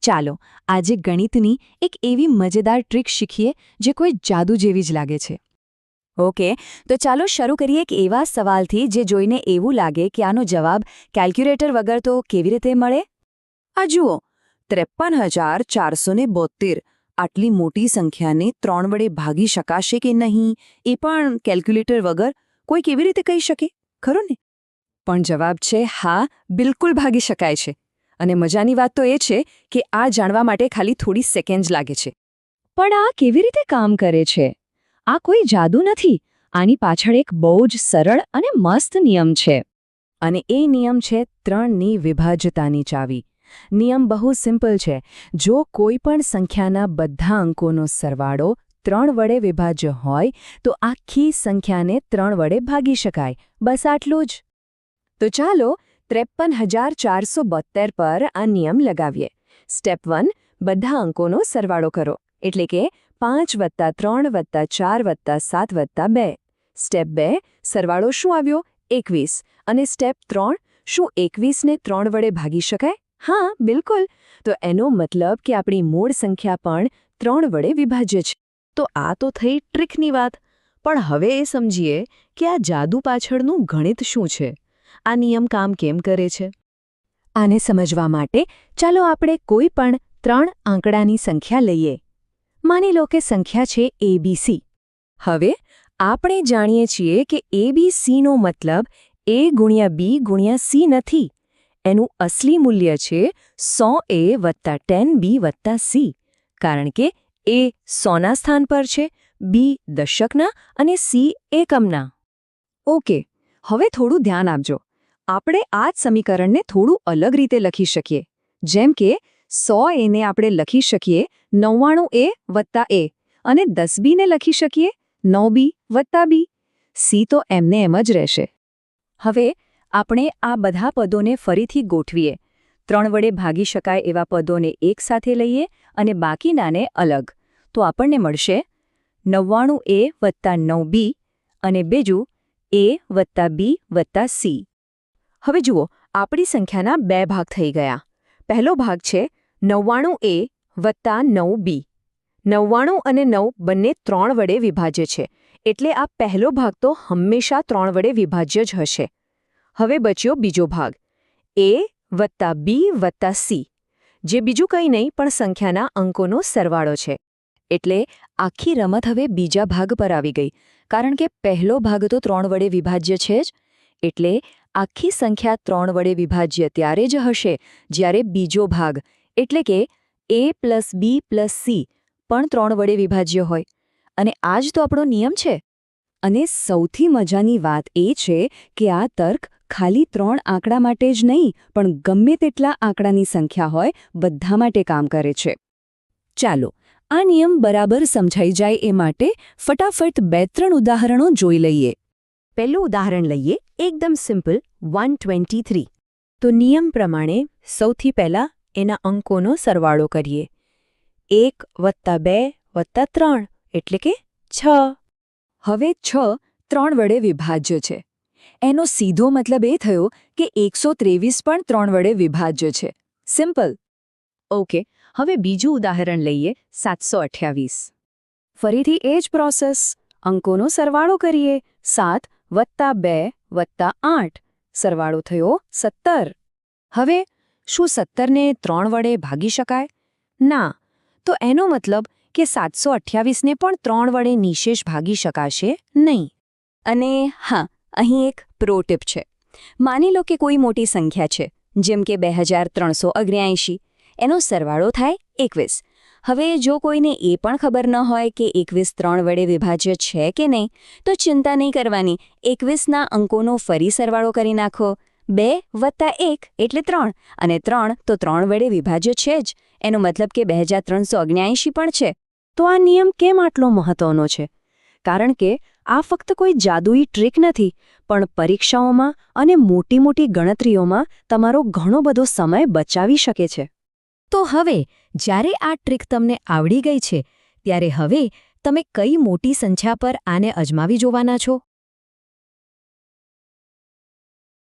ચાલો આજે ગણિતની એક એવી મજેદાર ટ્રીક શીખીએ જે કોઈ જાદુ જેવી જ લાગે છે. ઓકે, તો ચાલો શરૂ કરીએ એક એવા સવાલથી જે જોઈને એવું લાગે કે આનો જવાબ કેલ્ક્યુલેટર વગર તો કેવી રીતે મળે? આ જુઓ, 53,472 આટલી મોટી સંખ્યાને 3 વડે ભાગી શકાશે કે નહીં એ પણ કેલ્ક્યુલેટર વગર કોઈ કેવી રીતે કહી શકે, ખરું ને? પણ જવાબ છે હા, બિલકુલ ભાગી શકાય છે. અને મજાની વાત તો એ છે કે આ જાણવા માટે ખાલી થોડી સેકન્ડ લાગે છે. પણ આ કેવી રીતે કામ કરે છે? આ કોઈ જાદુ નથી. આની પાછળ એક બહુ જ સરળ અને મસ્ત નિયમ છે. અને એ નિયમ છે 3ની વિભાજ્યતાની ચાવી. નિયમ બહુ સિમ્પલ છે. જો કોઈ પણ સંખ્યાના બધા અંકોનો સરવાળો 3 વડે વિભાજ્ય હોય તો આખી સંખ્યાને 3 વડે ભાગી શકાય. બસ આટલું જ. તો ચાલો 53,472 પર આ નિયમ લગાવીએ. સ્ટેપ 1, બધા અંકોનો સરવાળો કરો, એટલે કે 5 + 3 + 4 + 7 + 2. સ્ટેપ 2, સરવાળો શું આવ્યો? 21. અને સ્ટેપ 3, શું 21ને 3 વડે ભાગી શકાય? હા, બિલકુલ. તો એનો મતલબ કે આપણી મૂળ સંખ્યા પણ 3 વડે વિભાજ્ય છે. તો આ તો થઈ ટ્રીકની વાત. પણ હવે એ સમજીએ કે આ જાદુ પાછળનું ગણિત શું છે. આ નિયમ કામ કેમ કરે છે? આને સમજવા માટે ચાલો આપણે કોઈ પણ 3 આંકડાની સંખ્યા લઈએ. માની લો કે સંખ્યા છે ABC. હવે આપણે જાણીએ છીએ કે ABCનો મતલબ A × B × C નથી. એનું અસલી મૂલ્ય છે 100A + 10B + C. કારણ કે A 100ના સ્થાન પર છે, B દશકના અને C એકમના. ઓકે, હવે થોડું ધ્યાન આપજો. આપણે આ જ સમીકરણને થોડું અલગ રીતે લખી શકીએ. જેમ કે 100A ને આપણે લખી શકીએ 99A + A અને 10B ને લખી શકીએ 9B + B. C તો એમને એમ જ રહેશે. હવે આપણે આ બધા પદોને ફરીથી ગોઠવીએ. 3 વડે ભાગી શકાય એવા પદોને એક સાથે લઈએ અને બાકીનાને અલગ. તો આપણને મળશે 99A + 9B અને બીજું A + B + C. હવે જુઓ, આપણી સંખ્યાના 2 ભાગ થઈ ગયા. પહેલો ભાગ છે 99A + 9B. 99 અને 9 બંને 3 વડે વિભાજ્ય છે, એટલે આ પહેલો ભાગ તો હંમેશા 3 વડે વિભાજ્ય જ હશે. હવે બચ્યો બીજો ભાગ, A + B + C, જે બીજું કંઈ નહીં પણ સંખ્યાના અંકોનો સરવાળો છે. એટલે આખી રમત હવે બીજા ભાગ પર આવી ગઈ, કારણ કે પહેલો ભાગ તો 3 વડે વિભાજ્ય છે જ. એટલે આખી સંખ્યા 3 વડે વિભાજ્ય ત્યારે જ હશે જ્યારે બીજો ભાગ, એટલે કે A + B + C પણ 3 વડે વિભાજ્ય હોય. અને આ જ તો આપણો નિયમ છે. અને સૌથી મજાની વાત એ છે કે આ તર્ક ખાલી 3 આંકડા માટે જ નહીં, પણ ગમે તેટલા આંકડાની સંખ્યા હોય બધા માટે કામ કરે છે. ચાલો, આ નિયમ બરાબર સમજાઈ જાય એ માટે ફટાફટ 2-3 ઉદાહરણો જોઈ લઈએ. પહેલું ઉદાહરણ લઈએ, એકદમ સિમ્પલ, 123. તો નિયમ પ્રમાણે સૌથી પહેલા એના અંકોનો સરવાળો કરીએ. 1 + 2 + 3 એટલે કે 6. હવે 6 3 વડે વિભાજ્ય છે. એનો સીધો મતલબ એ થયો કે 123 પણ 3 વડે વિભાજ્ય છે. સિમ્પલ. ઓકે, હવે બીજું ઉદાહરણ લઈએ, 728. ફરીથી એ જ પ્રોસેસ. અંકોનો સરવાળો કરીએ. 7 + 2 + 8. સરવાળો થયો 17. હવે શું 17ને 3 વડે ભાગી શકાય? ના. તો એનો મતલબ કે 728ને પણ 3 વડે નિશેષ ભાગી શકાશે નહીં. અને હા, અહીં એક પ્રો ટીપ છે. માની લો કે કોઈ મોટી સંખ્યા છે, જેમ કે 2379. એનો સરવાળો થાય 21. હવે જો કોઈને એ પણ ખબર ન હોય કે 21 3 વડે વિભાજ્ય છે કે નહીં, તો ચિંતા નહીં કરવાની. 21ના અંકોનો ફરી સરવાળો કરી નાખો. 2 + 1 એટલે 3, અને 3 તો 3 વડે વિભાજ્ય છે જ. એનો મતલબ કે 2379 પણ છે. તો આ નિયમ કેમ આટલો મહત્વનો છે? કારણ કે આ ફક્ત કોઈ જાદુઈ ટ્રીક નથી, પણ પરીક્ષાઓમાં અને મોટી ગણતરીઓમાં તમારો ઘણો બધો સમય બચાવી શકે છે. તો હવે જ્યારે આ ટ્રીક તમને આવડી ગઈ છે, ત્યારે હવે તમે કઈ મોટી સંખ્યા પર આને અજમાવી જોવાના છો?